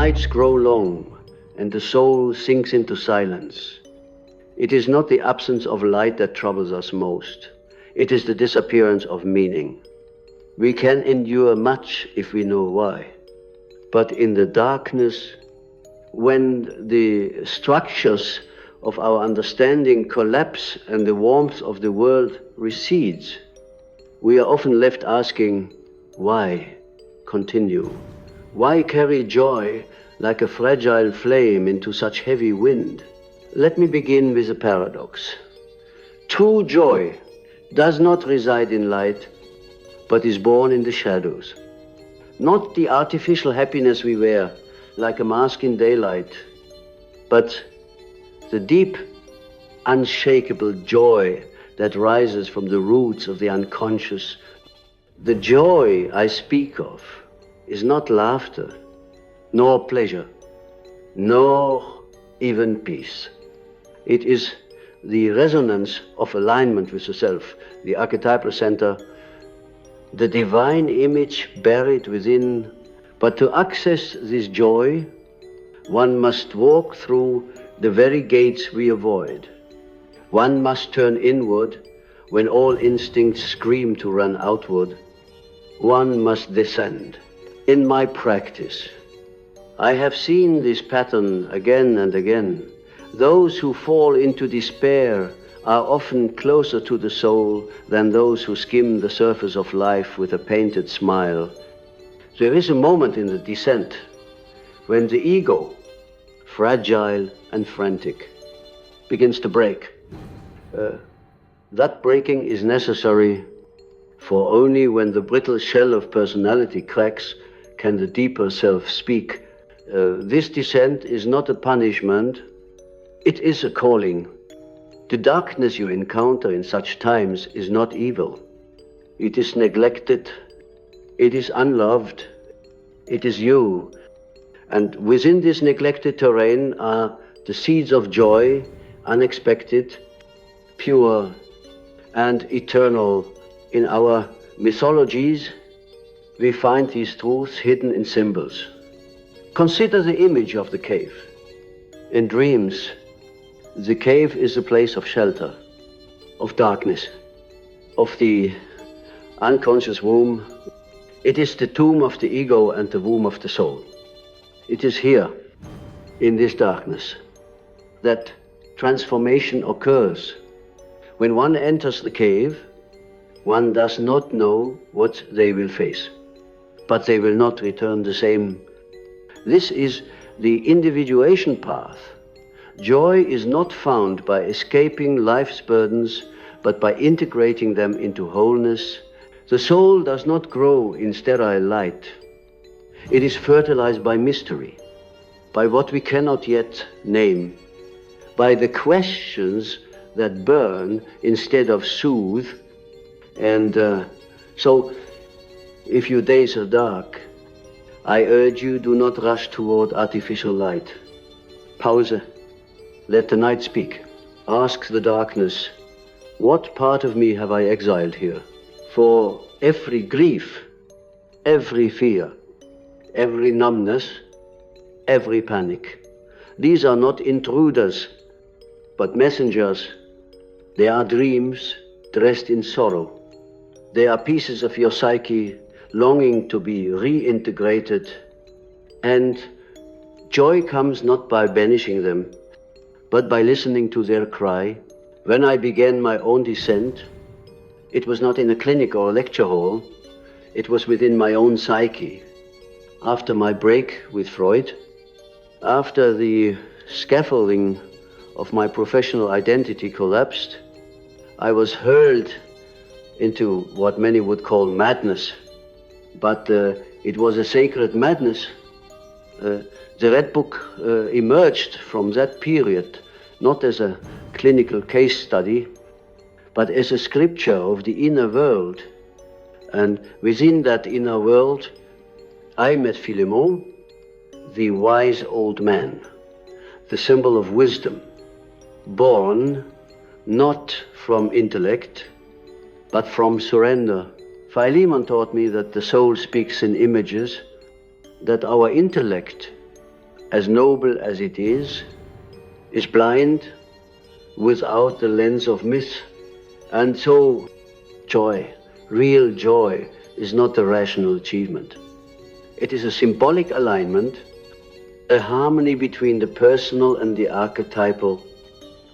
nights grow long and the soul sinks into silence, it is not the absence of light that troubles us most. It is the disappearance of meaning. We can endure much if we know why. But in the darkness, when the structures of our understanding collapse and the warmth of the world recedes, we are often left asking, why continue? Why carry joy like a fragile flame into such heavy wind? Let me begin with a paradox. True joy does not reside in light, but is born in the shadows. Not the artificial happiness we wear, like a mask in daylight, but the deep, unshakable joy that rises from the roots of the unconscious. The joy I speak of is not laughter, nor pleasure, nor even peace. It is the resonance of alignment with the self, the archetypal center, the divine image buried within. But to access this joy, one must walk through the very gates we avoid. One must turn inward when all instincts scream to run outward. One must descend. In my practice, I have seen this pattern again and again. Those who fall into despair are often closer to the soul than those who skim the surface of life with a painted smile. There is a moment in the descent when the ego, fragile and frantic, begins to break. That breaking is necessary, for only when the brittle shell of personality cracks can the deeper self speak. This descent is not a punishment, it is a calling. The darkness you encounter in such times is not evil. It is neglected, it is unloved, it is you. And within this neglected terrain are the seeds of joy, unexpected, pure, and eternal. In our mythologies, we find these truths hidden in symbols. Consider the image of the cave. In dreams, the cave is a place of shelter, of darkness, of the unconscious womb. It is the tomb of the ego and the womb of the soul. It is here, in this darkness, that transformation occurs. When one enters the cave, one does not know what they will face, but they will not return the same. This is the individuation path. Joy is not found by escaping life's burdens, but by integrating them into wholeness. The soul does not grow in sterile light. It is fertilized by mystery, by what we cannot yet name, by the questions that burn instead of soothe. And so, if your days are dark, I urge you, do not rush toward artificial light. Pause. Let the night speak. Ask the darkness, what part of me have I exiled here? For every grief, every fear, every numbness, every panic, these are not intruders, but messengers. They are dreams dressed in sorrow. They are pieces of your psyche longing to be reintegrated. And joy comes not by banishing them, but by listening to their cry. When I began my own descent, it was not in a clinic or a lecture hall, it was within my own psyche. After my break with Freud, after the scaffolding of my professional identity collapsed, I was hurled into what many would call madness. But it was a sacred madness. The Red Book emerged from that period not as a clinical case study, but as a scripture of the inner world. And within that inner world, I met Philemon, the wise old man, the symbol of wisdom, born not from intellect, but from surrender. Philemon taught me that the soul speaks in images, that our intellect as noble as it is blind without the lens of myth. And so joy, real joy, is not a rational achievement. It is a symbolic alignment, a harmony between the personal and the archetypal,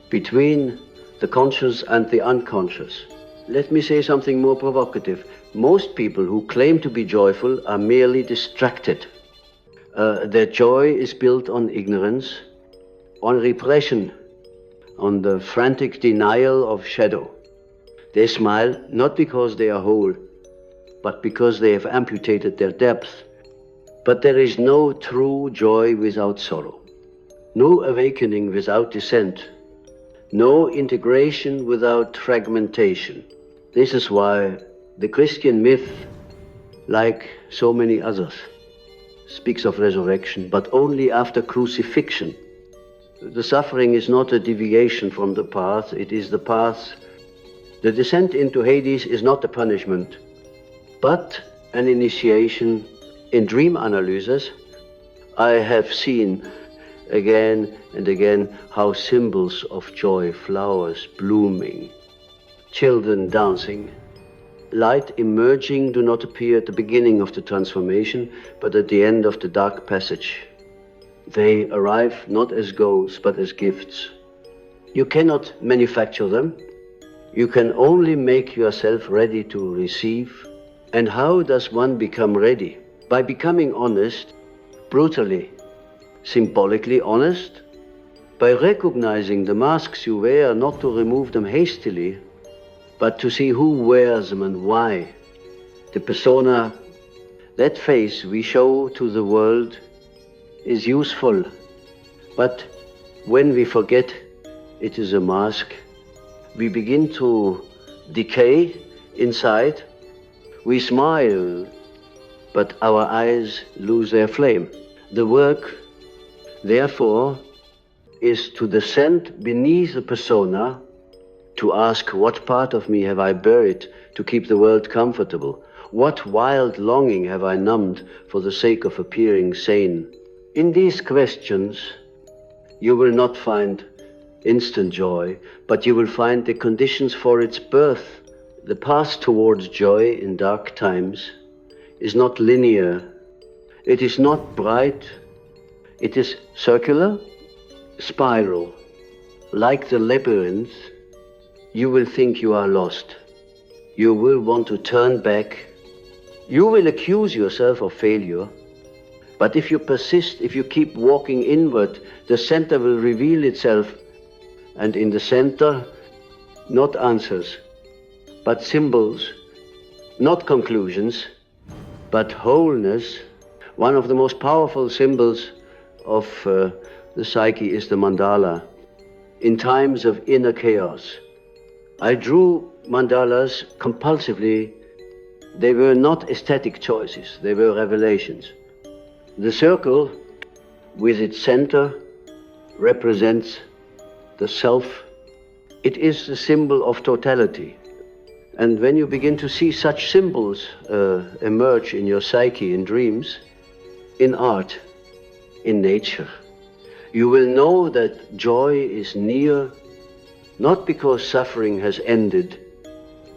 between the conscious and the unconscious. Let me say something more provocative. Most people who claim to be joyful are merely distracted. Their joy is built on ignorance, on repression, on the frantic denial of shadow. They smile not because they are whole, but because they have amputated their depth. But there is no true joy without sorrow, no awakening without descent, no integration without fragmentation. This is why the Christian myth, like so many others, speaks of resurrection, but only after crucifixion. The suffering is not a deviation from the path, it is the path. The descent into Hades is not a punishment, but an initiation. In dream analysis, I have seen again and again how symbols of joy, flowers blooming, children dancing, light emerging, do not appear at the beginning of the transformation, but at the end of the dark passage. They arrive not as goals, but as gifts. You cannot manufacture them. You can only make yourself ready to receive. And how does one become ready? By becoming honest, brutally, symbolically honest, by recognizing the masks you wear, not to remove them hastily, but to see who wears them and why. The persona, that face we show to the world, is useful, but when we forget it is a mask, we begin to decay inside. We smile, but our eyes lose their flame. The work, therefore, is to descend beneath the persona, to ask, what part of me have I buried to keep the world comfortable? What wild longing have I numbed for the sake of appearing sane? In these questions, you will not find instant joy, but you will find the conditions for its birth. The path towards joy in dark times is not linear. It is not bright. It is circular, spiral. Like the labyrinth, you will think you are lost. You will want to turn back. You will accuse yourself of failure. But if you persist, if you keep walking inward, the center will reveal itself. And in the center, not answers, but symbols, not conclusions, but wholeness. One of the most powerful symbols of the psyche is the mandala. In times of inner chaos, I drew mandalas compulsively. They were not aesthetic choices, they were revelations. The circle, with its center, represents the self. It is the symbol of totality. And when you begin to see such symbols emerge in your psyche, in dreams, in art, in nature, you will know that joy is near, not because suffering has ended,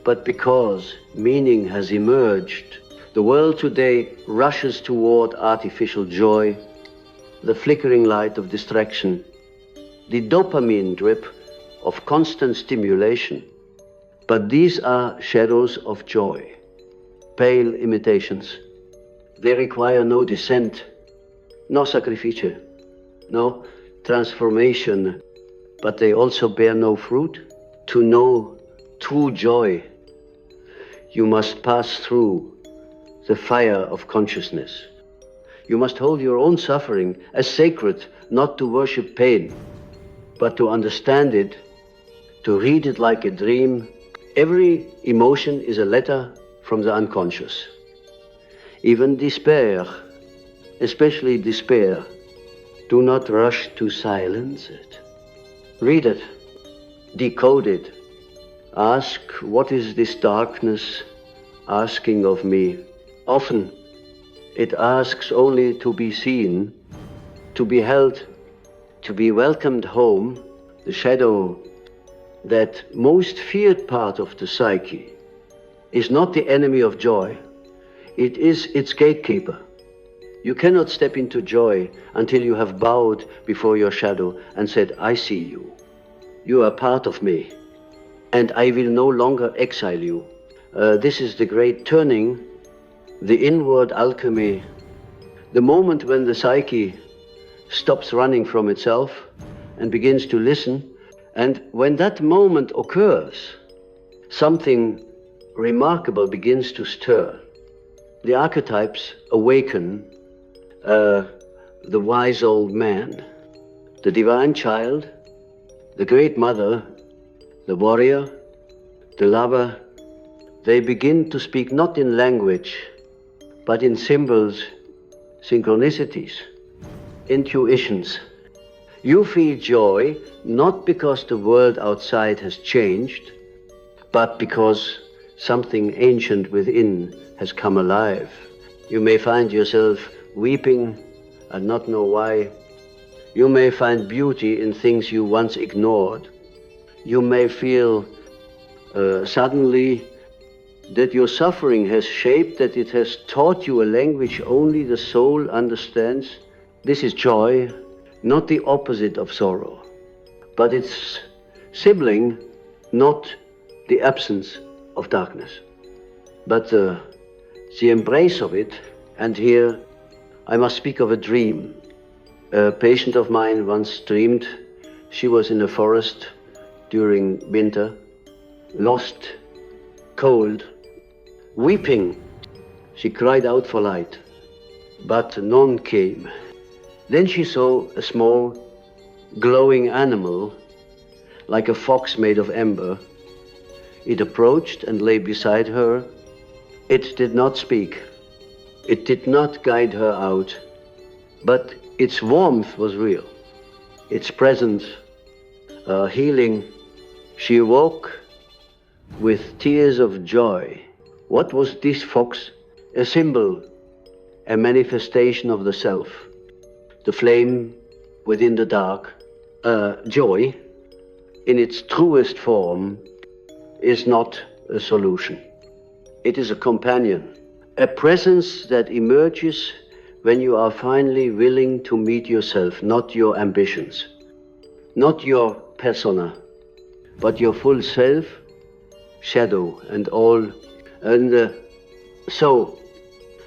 but because meaning has emerged. The world today rushes toward artificial joy, the flickering light of distraction, the dopamine drip of constant stimulation. But these are shadows of joy, pale imitations. They require no descent, no sacrifice, no transformation, but they also bear no fruit. To know true joy, you must pass through the fire of consciousness. You must hold your own suffering as sacred, not to worship pain, but to understand it, to read it like a dream. Every emotion is a letter from the unconscious. Even despair, especially despair, do not rush to silence it. Read it, decode it. Ask, what is this darkness asking of me? Often it asks only to be seen, to be held, to be welcomed home, the shadow, that most feared part of the psyche, is not the enemy of joy. It is its gatekeeper. You cannot step into joy until you have bowed before your shadow and said, I see you. You are part of me, and I will no longer exile you. This is the great turning, the inward alchemy, the moment when the psyche stops running from itself and begins to listen. And when that moment occurs, something remarkable begins to stir. The archetypes awaken, the wise old man, the divine child, the great mother, the warrior, the lover. They begin to speak not in language, but in symbols, synchronicities, intuitions. You feel joy not because the world outside has changed, but because something ancient within has come alive. You may find yourself weeping and not know why. You may find beauty in things you once ignored. You may feel suddenly that your suffering has shaped, that it has taught you a language only the soul understands. This is joy, not the opposite of sorrow, but its sibling, not the absence of darkness, but the embrace of it. And here I must speak of a dream. A patient of mine once dreamed she was in a forest during winter, lost, cold, weeping. She cried out for light, but none came. Then she saw a small, glowing animal, like a fox made of ember. It approached and lay beside her. It did not speak. It did not guide her out, but its warmth was real. Its presence, healing. She awoke with tears of joy. What was this fox? A symbol, a manifestation of the self, the flame within the dark. Joy, in its truest form, is not a solution. It is a companion, a presence that emerges when you are finally willing to meet yourself, not your ambitions, not your persona, but your full self, shadow and all. And so,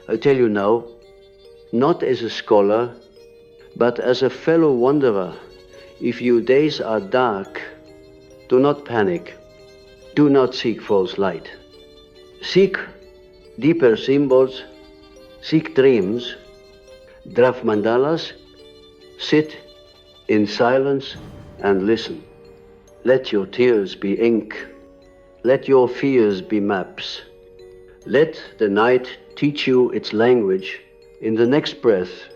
I tell you now, not as a scholar, but as a fellow wanderer, if your days are dark, do not panic. Do not seek false light. Seek deeper symbols, seek dreams, draft mandalas, sit in silence and listen. Let your tears be ink. Let your fears be maps. Let the night teach you its language. In the next breath,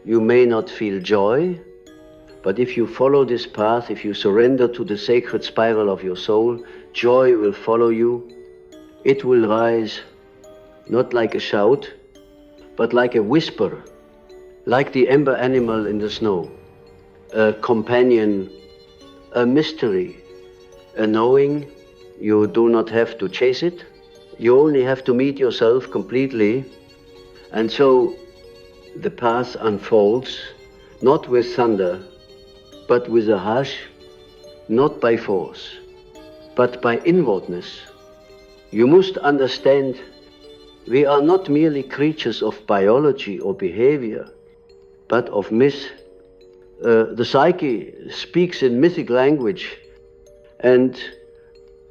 you may not feel joy, but if you follow this path, if you surrender to the sacred spiral of your soul, joy will follow you. It will rise, not like a shout, but like a whisper, like the ember animal in the snow, a companion, a mystery, a knowing. You do not have to chase it. You only have to meet yourself completely. And so the path unfolds, not with thunder, but with a hush, not by force, but by inwardness. You must understand, we are not merely creatures of biology or behavior, but of myth. The psyche speaks in mythic language, and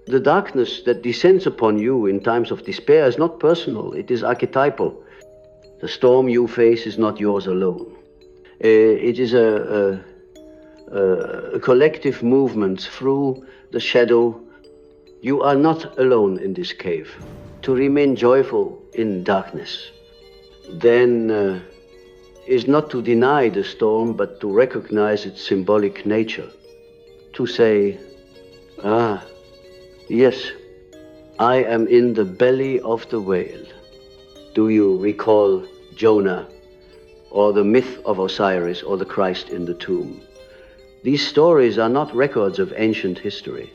the darkness that descends upon you in times of despair is not personal, it is archetypal. The storm you face is not yours alone. It is a collective movement through the shadow. You are not alone in this cave. To remain joyful in darkness, then is not to deny the storm, but to recognize its symbolic nature. To say, yes, I am in the belly of the whale. Do you recall Jonah or the myth of Osiris, or the Christ in the tomb. These stories are not records of ancient history.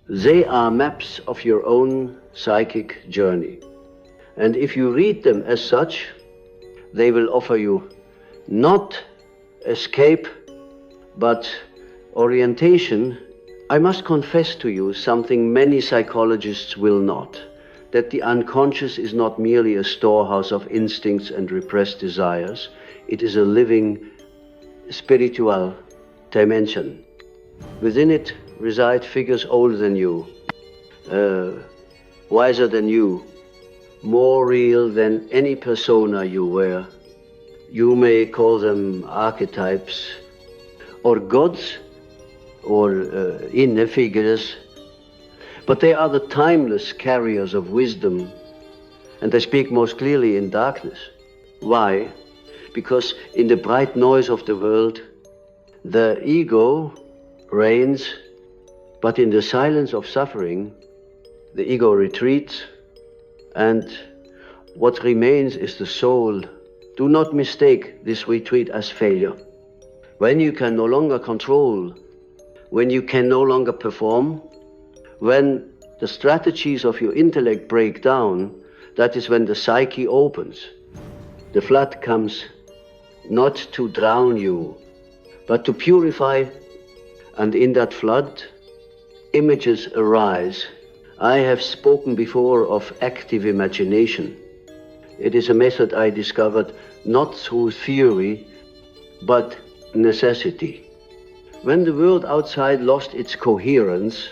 They are maps of your own psychic journey. And if you read them as such, they will offer you not escape, but orientation. I must confess to you something many psychologists will not, that the unconscious is not merely a storehouse of instincts and repressed desires. It is a living spiritual dimension. Within it reside figures older than you, wiser than you, more real than any persona you wear. You may call them archetypes, or gods, or inner figures, but they are the timeless carriers of wisdom, and they speak most clearly in darkness. Why? Because in the bright noise of the world, the ego reigns, but in the silence of suffering, the ego retreats, and what remains is the soul. Do not mistake this retreat as failure. When you can no longer control, when you can no longer perform, when the strategies of your intellect break down, that is when the psyche opens. The flood comes not to drown you, but to purify, and in that flood, images arise. I have spoken before of active imagination. It is a method I discovered not through theory, but necessity. When the world outside lost its coherence,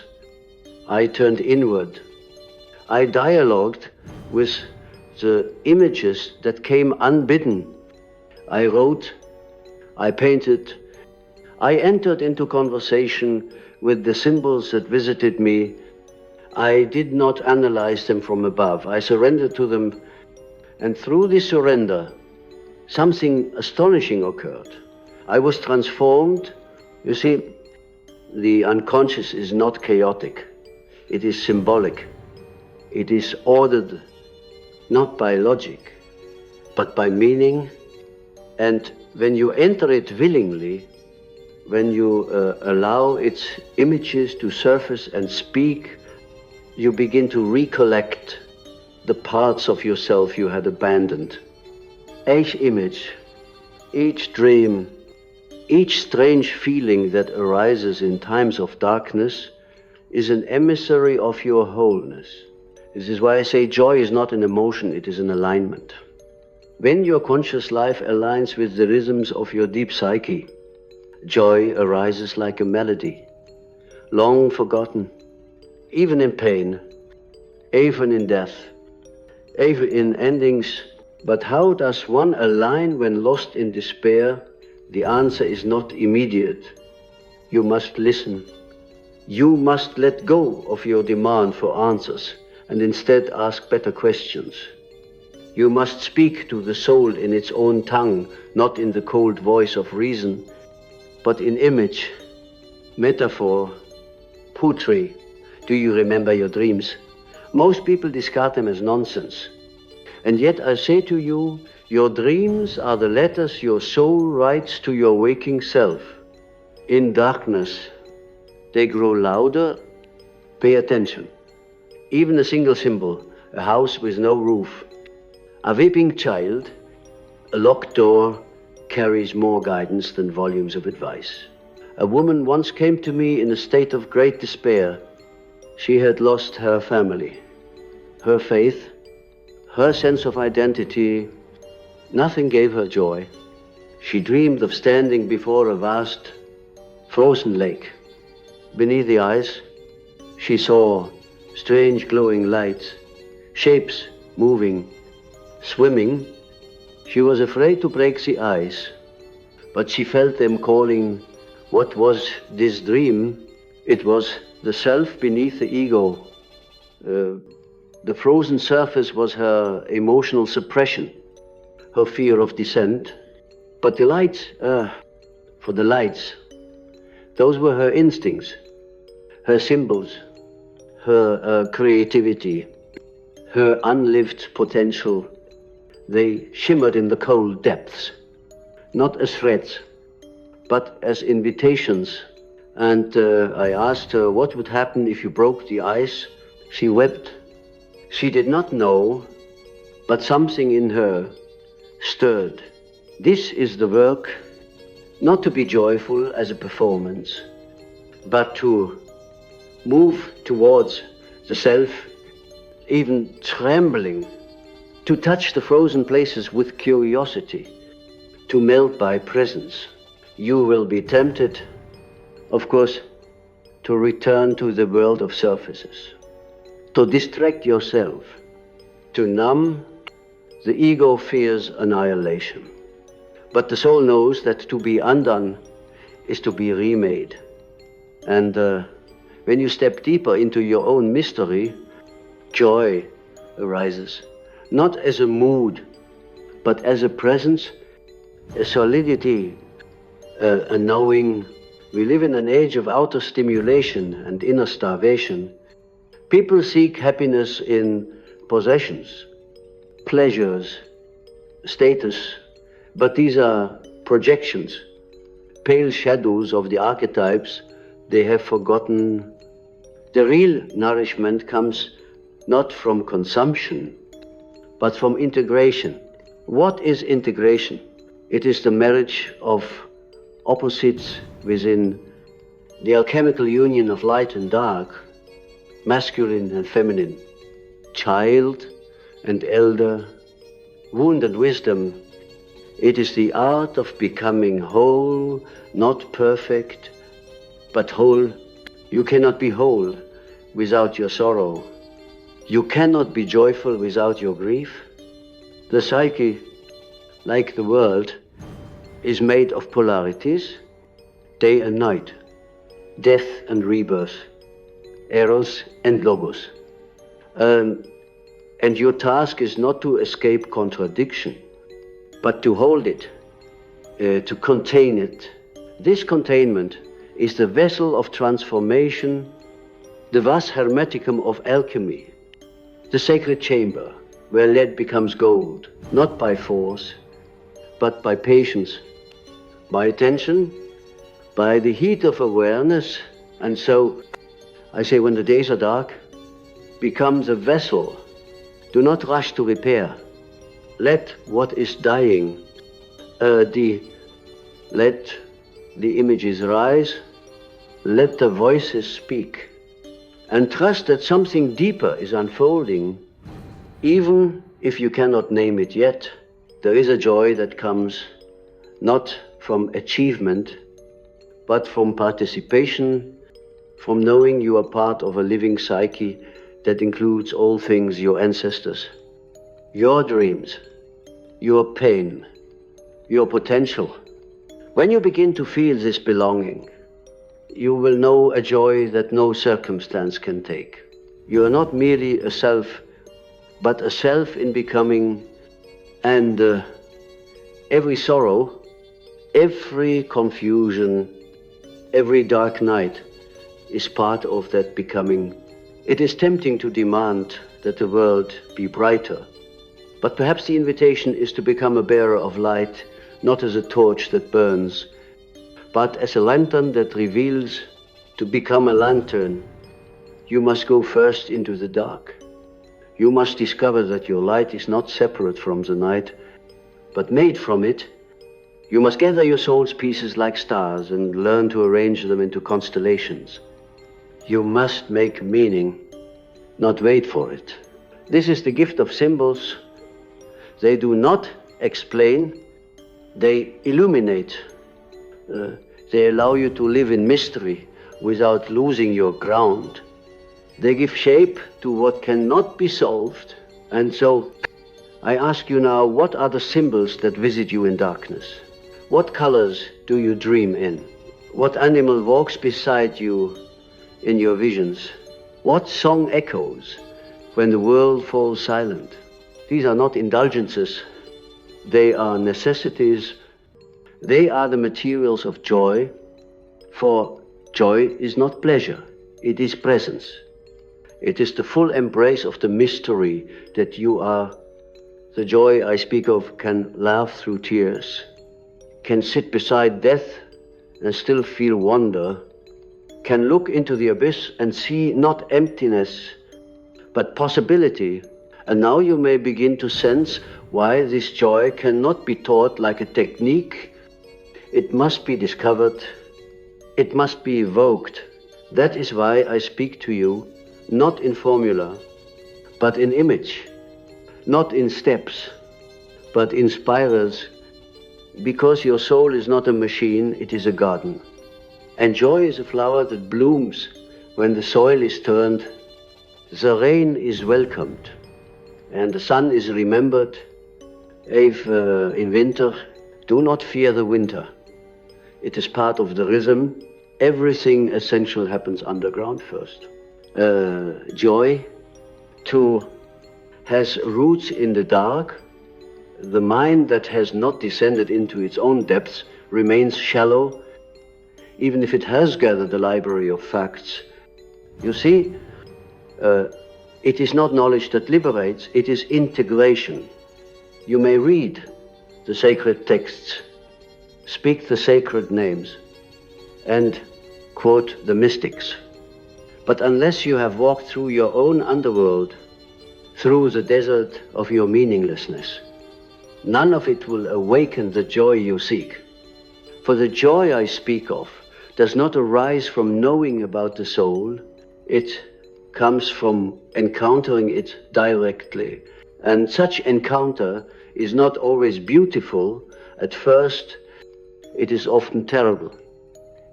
I turned inward. I dialogued with the images that came unbidden. I wrote, I painted, I entered into conversation with the symbols that visited me. I did not analyze them from above. I surrendered to them, and through this surrender, something astonishing occurred. I was transformed. You see, the unconscious is not chaotic. It is symbolic. It is ordered not by logic, but by meaning. And when you enter it willingly, when you allow its images to surface and speak, you begin to recollect the parts of yourself you had abandoned. Each image, each dream, each strange feeling that arises in times of darkness is an emissary of your wholeness. This is why I say joy is not an emotion, it is an alignment. When your conscious life aligns with the rhythms of your deep psyche, joy arises like a melody, long forgotten, even in pain, even in death, even in endings. But how does one align when lost in despair? The answer is not immediate. You must listen. You must let go of your demand for answers and instead ask better questions. You must speak to the soul in its own tongue, not in the cold voice of reason, but in image, metaphor, poetry. Do you remember your dreams? Most people discard them as nonsense. And yet I say to you, your dreams are the letters your soul writes to your waking self. In darkness, they grow louder. Pay attention. Even a single symbol, a house with no roof, a weeping child, a locked door carries more guidance than volumes of advice. A woman once came to me in a state of great despair. She had lost her family, her faith, her sense of identity. Nothing gave her joy. She dreamed of standing before a vast, frozen lake. Beneath the ice, she saw strange glowing lights, shapes moving, swimming. She was afraid to break the ice, but she felt them calling. What was this dream? It was the self beneath the ego. The frozen surface was her emotional suppression, her fear of descent. But the lights, for the lights, those were her instincts, her symbols, her creativity, her unlived potential. They shimmered in the cold depths. not as threats, but as invitations. And I asked her what would happen if you broke the ice. She wept. She did not know, but something in her stirred. This is the work, not to be joyful as a performance, but to move towards the self, even trembling, to touch the frozen places with curiosity, to melt by presence. You will be tempted, of course, to return to the world of surfaces, to distract yourself, to numb. The ego fears annihilation. But the soul knows that to be undone is to be remade. And when you step deeper into your own mystery, joy arises, not as a mood, but as a presence, a solidity, a knowing. We live in an age of outer stimulation and inner starvation. People seek happiness in possessions, pleasures, status, but these are projections, pale shadows of the archetypes they have forgotten. The real nourishment comes not from consumption, but from integration. What is integration? It is the marriage of opposites within the alchemical union of light and dark, masculine and feminine, child and elder, wound and wisdom. It is the art of becoming whole, not perfect, but whole. You cannot be whole without your sorrow. You cannot be joyful without your grief. The psyche, like the world, is made of polarities, day and night, death and rebirth, eros and logos. And your task is not to escape contradiction, but to hold it, to contain it. This containment is the vessel of transformation, the vas hermeticum of alchemy, the sacred chamber where lead becomes gold, not by force, but by patience, by attention, by the heat of awareness. And so, I say, when the days are dark, become the vessel. Do not rush to repair. Let what is dying, let the images rise, let the voices speak, and trust that something deeper is unfolding. Even if you cannot name it yet, there is a joy that comes not from achievement, but from participation, from knowing you are part of a living psyche that includes all things your ancestors, your dreams, your pain, your potential. When you begin to feel this belonging, you will know a joy that no circumstance can take. You are not merely a self, but a self in becoming, and every sorrow, every confusion, every dark night is part of that becoming. It is tempting to demand that the world be brighter, but perhaps the invitation is to become a bearer of light, not as a torch that burns, but as a lantern that reveals. To become a lantern, you must go first into the dark. You must discover that your light is not separate from the night, but made from it. You must gather your soul's pieces like stars and learn to arrange them into constellations. You must make meaning, not wait for it. This is the gift of symbols. They do not explain, they illuminate. They allow you to live in mystery without losing your ground. They give shape to what cannot be solved. And so I ask you now, what are the symbols that visit you in darkness? What colors do you dream in? What animal walks beside you in your visions? What song echoes when the world falls silent? These are not indulgences. They are necessities. They are the materials of joy, for joy is not pleasure, it is presence. It is the full embrace of the mystery that you are. The joy I speak of can laugh through tears, can sit beside death and still feel wonder, can look into the abyss and see not emptiness, but possibility. And now you may begin to sense why this joy cannot be taught like a technique. It must be discovered. It must be evoked. That is why I speak to you, not in formula, but in image, not in steps, but in spirals, because your soul is not a machine, it is a garden. And joy is a flower that blooms when the soil is turned, the rain is welcomed, and the sun is remembered. If in winter, do not fear the winter. It is part of the rhythm. Everything essential happens underground first. Joy, too, has roots in the dark. The mind that has not descended into its own depths remains shallow, even if it has gathered a library of facts. You see, it is not knowledge that liberates, it is integration. You may read the sacred texts, speak the sacred names, and quote the mystics. But unless you have walked through your own underworld, through the desert of your meaninglessness, none of it will awaken the joy you seek. For the joy I speak of does not arise from knowing about the soul, it comes from encountering it directly. And such encounter is not always beautiful. At first, it is often terrible.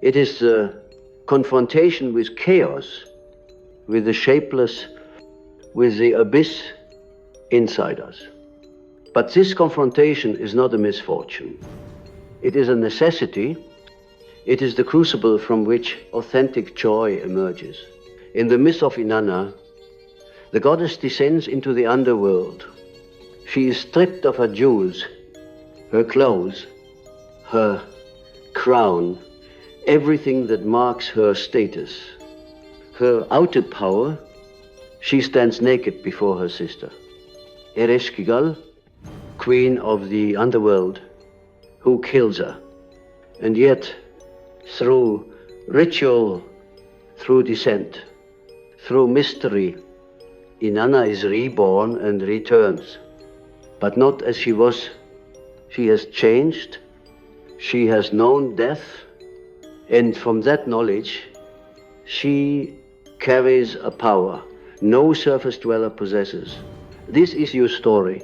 It is the confrontation with chaos, with the shapeless, with the abyss inside us. But this confrontation is not a misfortune. It is a necessity. It is the crucible from which authentic joy emerges. In the myth of Inanna, the goddess descends into the underworld. She is stripped of her jewels, her clothes, her crown, everything that marks her status. Her outer power, she stands naked before her sister. Ereshkigal, queen of the underworld, who kills her. And yet, through ritual, through descent, through mystery, Inanna is reborn and returns. But not as she was. She has changed. She has known death. And from that knowledge, she carries a power no surface dweller possesses. This is your story.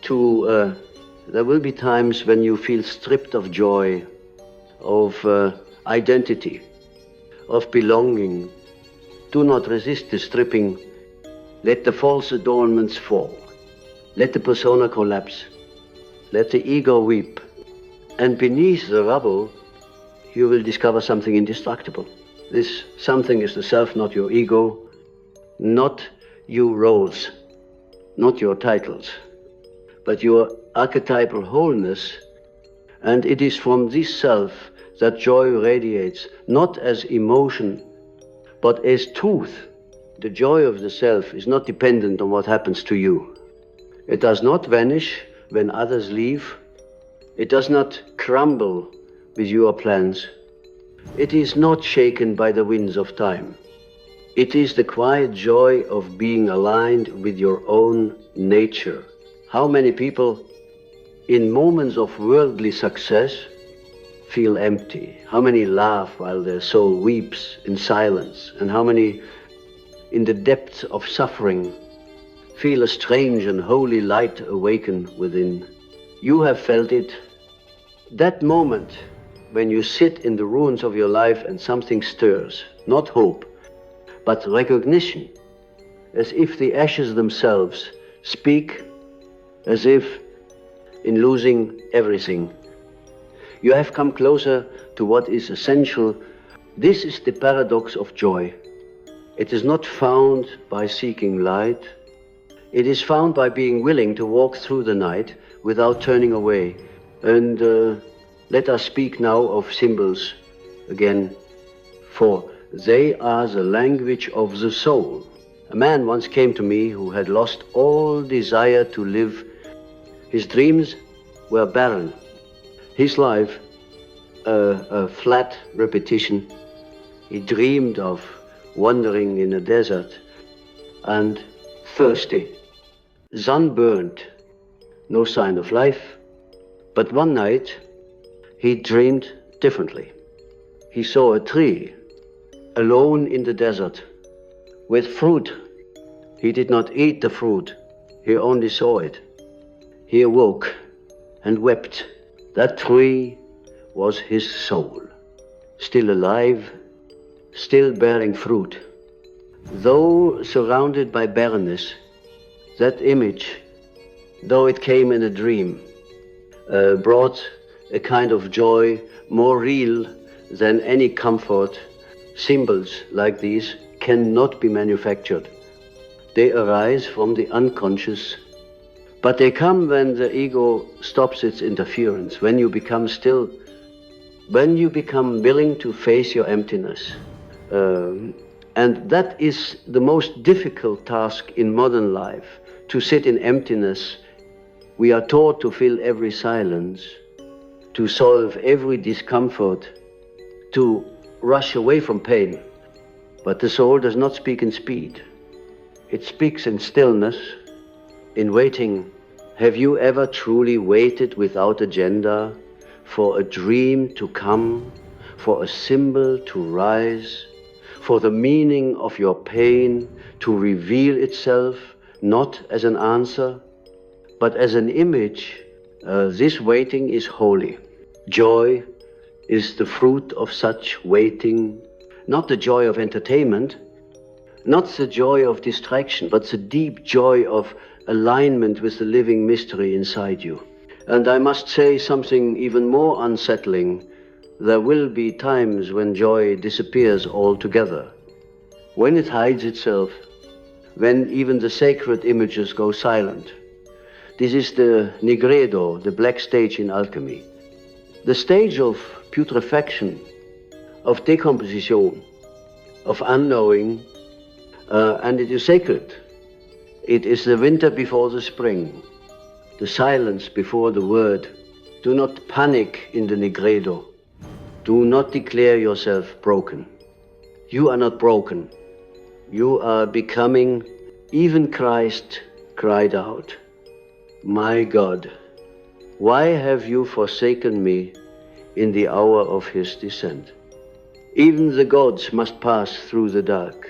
There will be times when you feel stripped of joy, of identity, of belonging. Do not resist the stripping. Let the false adornments fall. Let the persona collapse. Let the ego weep. And beneath the rubble, you will discover something indestructible. This something is the self, not your ego, not your roles, not your titles, but your archetypal wholeness. And it is from this self that joy radiates, not as emotion, but as truth. The joy of the self is not dependent on what happens to you. It does not vanish when others leave. It does not crumble with your plans. It is not shaken by the winds of time. It is the quiet joy of being aligned with your own nature. How many people in moments of worldly success feel empty? How many laugh while their soul weeps in silence? And how many in the depths of suffering feel a strange and holy light awaken within? You have felt it. That moment when you sit in the ruins of your life and something stirs, not hope, but recognition, as if the ashes themselves speak, as if in losing everything, you have come closer to what is essential. This is the paradox of joy. It is not found by seeking light. It is found by being willing to walk through the night without turning away. And let us speak now of symbols again, for they are the language of the soul. A man once came to me who had lost all desire to live. His dreams were barren. His life, a flat repetition. He dreamed of wandering in a desert and thirsty, sunburned, no sign of life. But one night, he dreamed differently. He saw a tree, alone in the desert, with fruit. He did not eat the fruit, he only saw it. He awoke and wept. That tree was his soul, still alive, still bearing fruit. Though surrounded by barrenness, that image, though it came in a dream, brought a kind of joy more real than any comfort. Symbols like these cannot be manufactured. They arise from the unconscious, but they come when the ego stops its interference, when you become still, when you become willing to face your emptiness. And that is the most difficult task in modern life, to sit in emptiness. We are taught to fill every silence, to solve every discomfort, to rush away from pain. But the soul does not speak in speed. It speaks in stillness, in waiting. Have you ever truly waited without agenda for a dream to come, for a symbol to rise, for the meaning of your pain to reveal itself, not as an answer, but as an image? This waiting is holy. Joy is the fruit of such waiting, not the joy of entertainment, not the joy of distraction, but the deep joy of alignment with the living mystery inside you. And I must say something even more unsettling. There will be times when joy disappears altogether, when it hides itself, when even the sacred images go silent. This is the nigredo, the black stage in alchemy. The stage of putrefaction, of decomposition, of unknowing, and it is sacred. It is the winter before the spring, the silence before the word. Do not panic in the nigredo. Do not declare yourself broken. You are not broken. You are becoming. Even Christ cried out, "My God, why have you forsaken me?" in the hour of his descent. Even the gods must pass through the dark.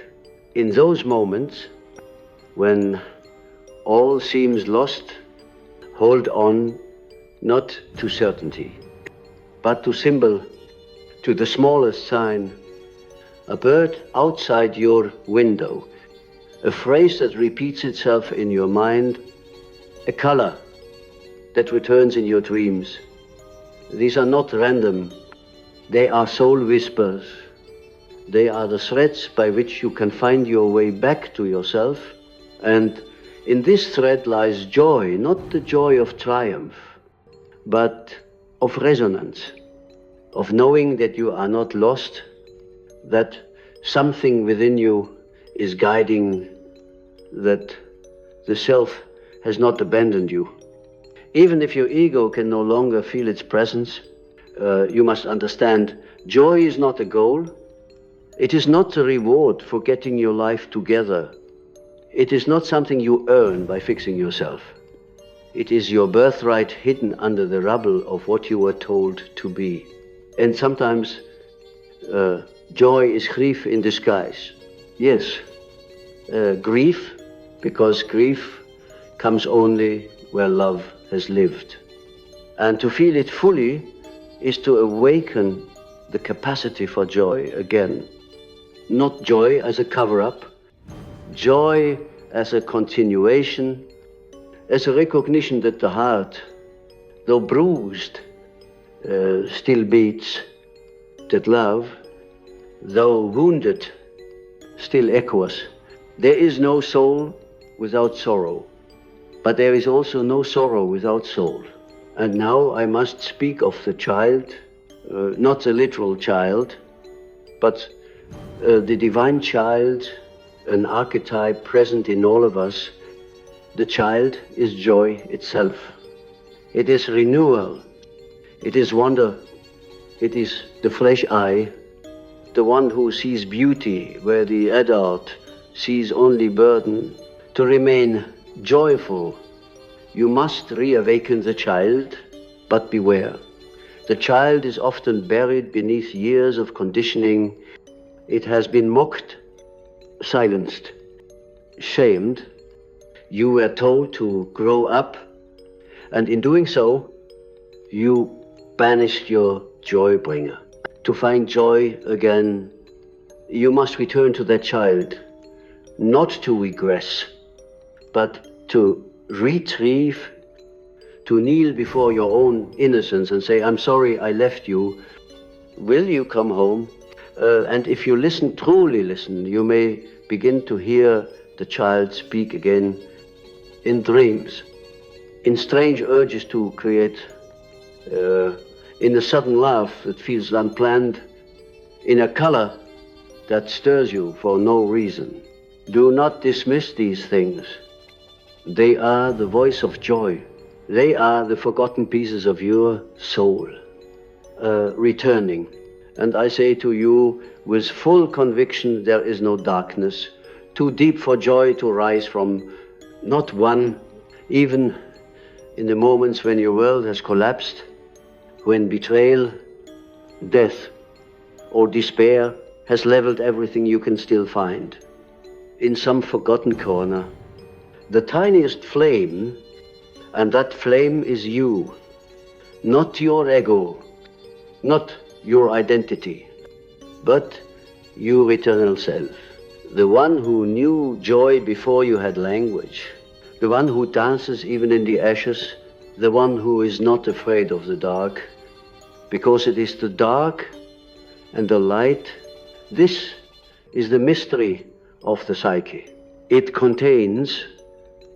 In those moments when all seems lost, hold on, not to certainty, but to symbol, to the smallest sign, a bird outside your window, a phrase that repeats itself in your mind, a color that returns in your dreams. These are not random. They are soul whispers. They are the threads by which you can find your way back to yourself. And in this thread lies joy, not the joy of triumph, but of resonance, of knowing that you are not lost, that something within you is guiding, that the self has not abandoned you. Even if your ego can no longer feel its presence, you must understand, joy is not a goal. It is not a reward for getting your life together. It is not something you earn by fixing yourself. It is your birthright hidden under the rubble of what you were told to be. And sometimes joy is grief in disguise. Yes, grief, because grief comes only where love has lived. And to feel it fully is to awaken the capacity for joy again. Not joy as a cover-up, joy as a continuation, as a recognition that the heart, though bruised, still beats, that love, though wounded, still echoes. There is no soul without sorrow, but there is also no sorrow without soul. And now I must speak of the child, not the literal child, but the divine child, an archetype present in all of us. The child is joy itself. It is renewal. It is wonder, it is the fresh eye, the one who sees beauty where the adult sees only burden. To remain joyful, you must reawaken the child, but beware. The child is often buried beneath years of conditioning. It has been mocked, silenced, shamed. You were told to grow up, and in doing so, you banished your joy bringer. To find joy again, you must return to that child, not to regress, but to retrieve, to kneel before your own innocence and say, I'm sorry I left you. Will you come home? And if you listen, truly listen, you may begin to hear the child speak again in dreams, in strange urges to create, in a sudden laugh that feels unplanned, in a color that stirs you for no reason. Do not dismiss these things. They are the voice of joy. They are the forgotten pieces of your soul, returning. And I say to you with full conviction, there is no darkness too deep for joy to rise from, not one, even in the moments when your world has collapsed, when betrayal, death, or despair has leveled everything, you can still find, in some forgotten corner, the tiniest flame, and that flame is you, not your ego, not your identity, but your eternal self, the one who knew joy before you had language, the one who dances even in the ashes, the one who is not afraid of the dark, because it is the dark and the light. This is the mystery of the psyche. It contains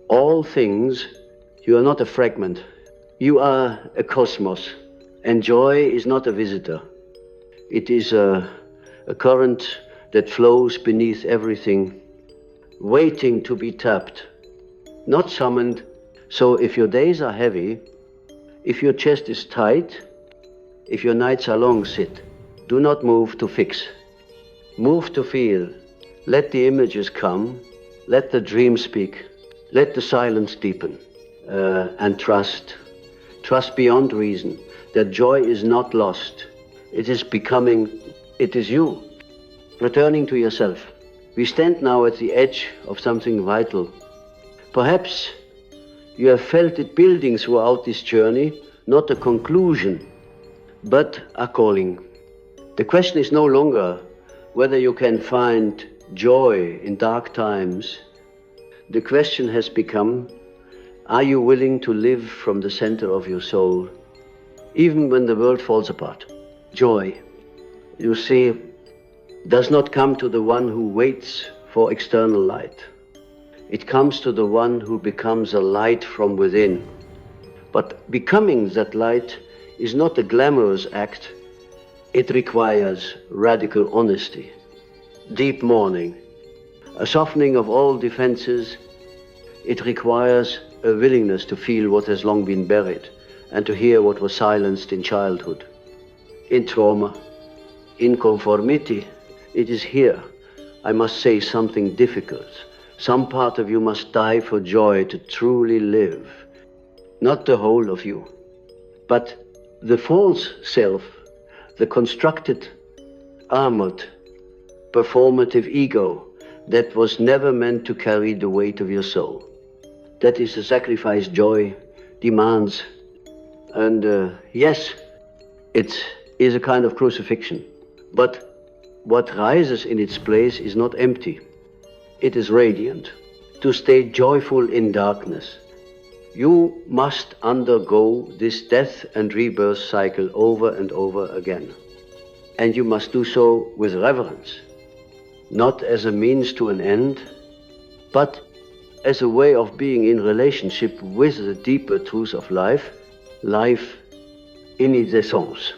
all things. You are not a fragment. You are a cosmos. And joy is not a visitor. It is a current that flows beneath everything, waiting to be tapped, not summoned. So if your days are heavy, if your chest is tight, if your nights are long, sit. Do not move to fix. Move to feel. Let the images come. Let the dream speak. Let the silence deepen. And trust. Trust beyond reason that joy is not lost. It is becoming, it is you, returning to yourself. We stand now at the edge of something vital. Perhaps you have felt it building throughout this journey, not a conclusion, but a calling. The question is no longer whether you can find joy in dark times. The question has become, are you willing to live from the center of your soul, even when the world falls apart? Joy, you see, does not come to the one who waits for external light. It comes to the one who becomes a light from within. But becoming that light is not a glamorous act. It requires radical honesty, deep mourning, a softening of all defenses. It requires a willingness to feel what has long been buried and to hear what was silenced in childhood, in trauma, in conformity. It is here, I must say, something difficult. Some part of you must die for joy to truly live. Not the whole of you, but the false self, the constructed, armored, performative ego that was never meant to carry the weight of your soul. That is a sacrifice joy demands. And yes, it is a kind of crucifixion. But what rises in its place is not empty. It is radiant. To stay joyful in darkness, you must undergo this death and rebirth cycle over and over again. And you must do so with reverence, not as a means to an end, but as a way of being in relationship with the deeper truth of life. Life, in its essence,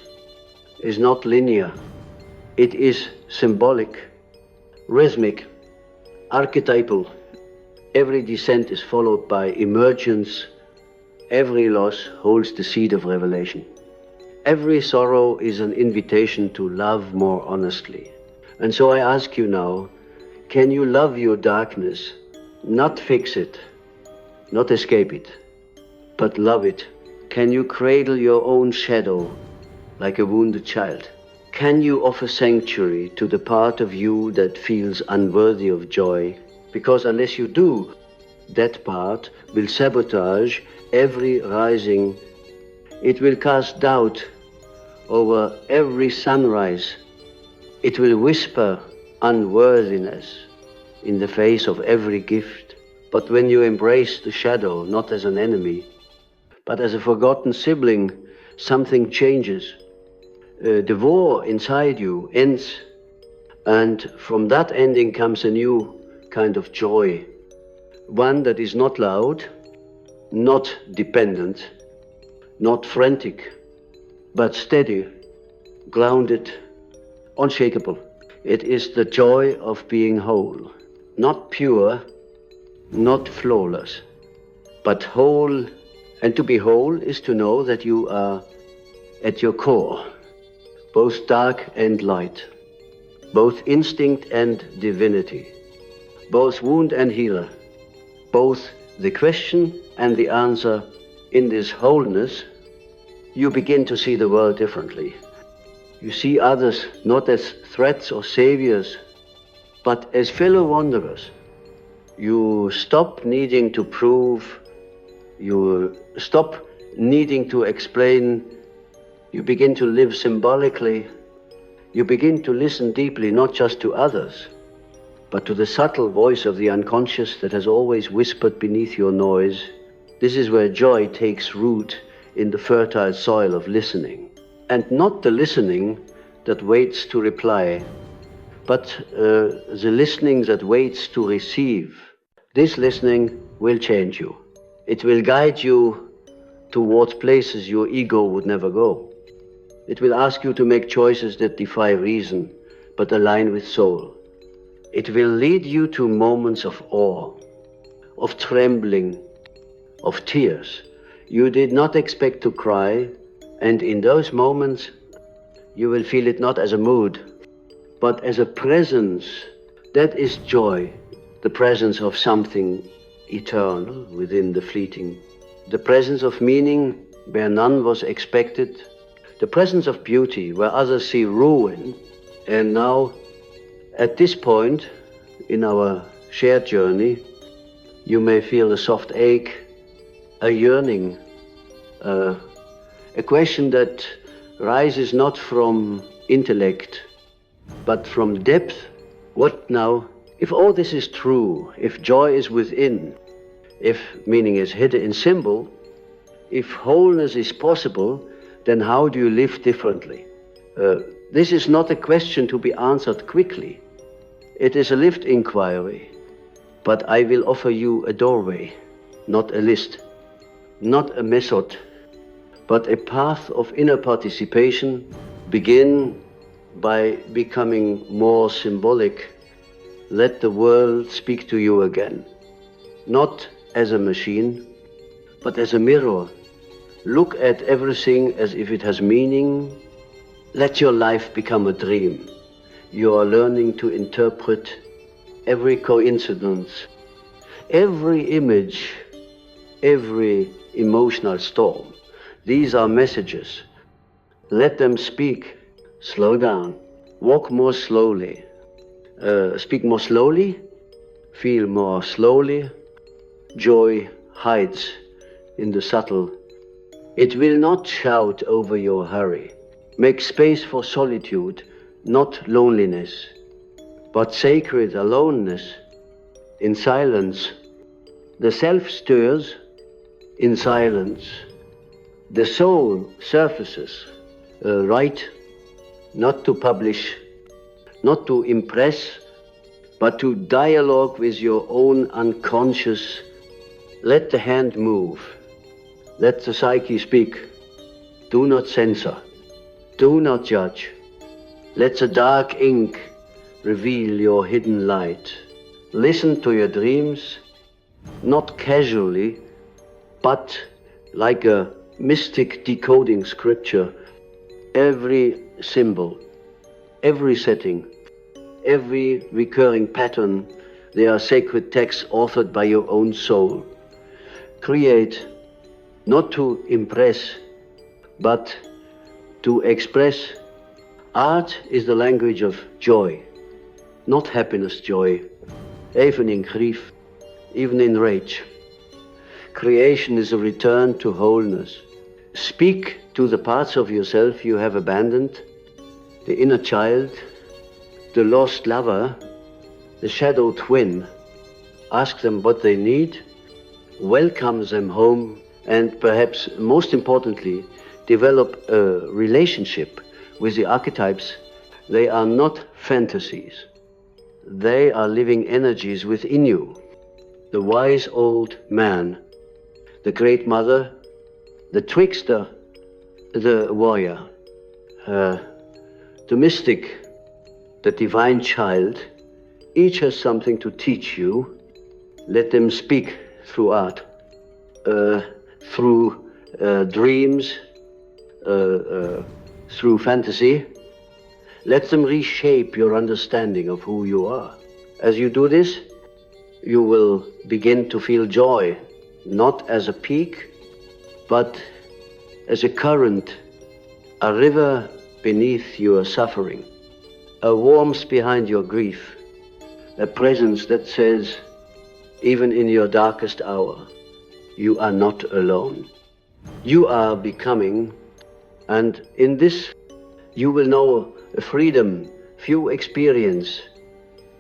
is not linear. It is symbolic, rhythmic, archetypal. Every descent is followed by emergence. Every loss holds the seed of revelation. Every sorrow is an invitation to love more honestly. And so I ask you now, can you love your darkness, not fix it, not escape it, but love it? Can you cradle your own shadow like a wounded child? Can you offer sanctuary to the part of you that feels unworthy of joy? Because unless you do, that part will sabotage every rising. It will cast doubt over every sunrise. It will whisper unworthiness in the face of every gift. But when you embrace the shadow, not as an enemy, but as a forgotten sibling, something changes. The war inside you ends, and from that ending comes a new kind of joy. One that is not loud, not dependent, not frantic, but steady, grounded, unshakable. It is the joy of being whole, not pure, not flawless, but whole. And to be whole is to know that you are at your core, both dark and light, both instinct and divinity, both wound and healer, both the question and the answer. In this wholeness, you begin to see the world differently. You see others not as threats or saviors, but as fellow wanderers. You stop needing to prove, you stop needing to explain, you begin to live symbolically, you begin to listen deeply, not just to others, but to the subtle voice of the unconscious that has always whispered beneath your noise. This is where joy takes root, in the fertile soil of listening. And not the listening that waits to reply, but the listening that waits to receive. This listening will change you. It will guide you towards places your ego would never go. It will ask you to make choices that defy reason, but align with soul. It will lead you to moments of awe, of trembling, of tears. You did not expect to cry, and in those moments, you will feel it not as a mood, but as a presence. That is joy, the presence of something eternal within the fleeting, the presence of meaning where none was expected, the presence of beauty where others see ruin. And now, at this point in our shared journey, you may feel a soft ache, a yearning, a question that rises not from intellect, but from depth. What now? If all this is true, if joy is within, if meaning is hidden in symbol, if wholeness is possible, then how do you live differently? This is not a question to be answered quickly. It is a lived inquiry. But I will offer you a doorway, not a list, not a method, but a path of inner participation. Begin by becoming more symbolic. Let the world speak to you again, not as a machine, but as a mirror. Look at everything as if it has meaning. Let your life become a dream. You are learning to interpret every coincidence, every image, every emotional storm. These are messages. Let them speak. Slow down. Walk more slowly. Speak more slowly. Feel more slowly. Joy hides in the subtle. It will not shout over your hurry. Make space for solitude, not loneliness, but sacred aloneness. In silence, the self stirs. In silence, the soul surfaces. Write, not to publish, not to impress, but to dialogue with your own unconscious. Let the hand move. Let the psyche speak. Do not censor. Do not judge. Let the dark ink reveal your hidden light. Listen to your dreams, not casually, but like a mystic decoding scripture. every symbol, every setting, every recurring pattern, they are sacred texts authored by your own soul. Create not to impress, but to express. Art is the language of joy, not happiness joy, even in grief, even in rage. Creation is a return to wholeness. Speak to the parts of yourself you have abandoned, the inner child, the lost lover, the shadow twin. Ask them what they need, welcome them home, and perhaps most importantly, develop a relationship with the archetypes. They are not fantasies. They are living energies within you. The wise old man, the great mother, the trickster, the warrior, the mystic, the divine child, each has something to teach you. Let them speak through art, through dreams, through fantasy. Let them reshape your understanding of who you are. As you do this, you will begin to feel joy, not as a peak, but as a current, a river beneath your suffering, a warmth behind your grief, a presence that says, even in your darkest hour, you are not alone. You are becoming, and in this you will know a freedom few experience,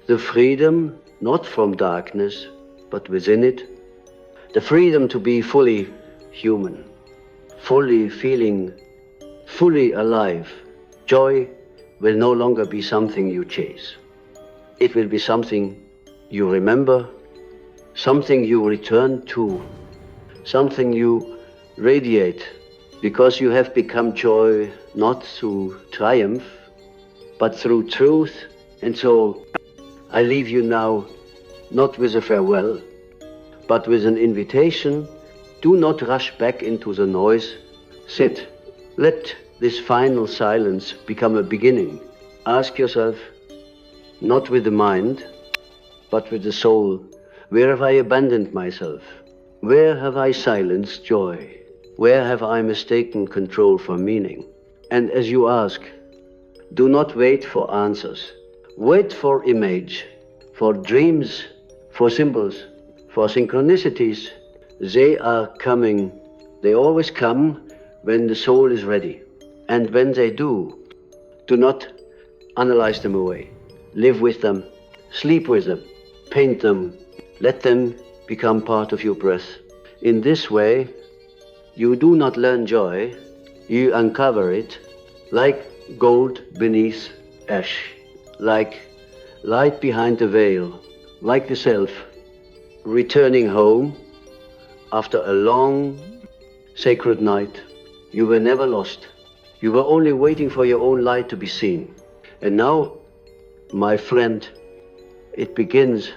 the freedom not from darkness, but within it, the freedom to be fully human, fully feeling, fully alive. Joy will no longer be something you chase. It will be something you remember, something you return to, something you radiate, because you have become joy not through triumph, but through truth. And so I leave you now not with a farewell, but with an invitation. Do not rush back into the noise. Sit. Let this final silence become a beginning. Ask yourself, not with the mind, but with the soul, where have I abandoned myself? Where have I silenced joy? Where have I mistaken control for meaning? And as you ask, do not wait for answers. Wait for image, for dreams, for symbols, for synchronicities. They are coming. They always come when the soul is ready. And when they do not analyze them away. Live with them, sleep with them, paint them, let them become part of your breath. In this way, you do not learn joy, you uncover it like gold beneath ash, like light behind the veil, like the self returning home after a long sacred night. You were never lost. You were only waiting for your own light to be seen. And now, my friend, it begins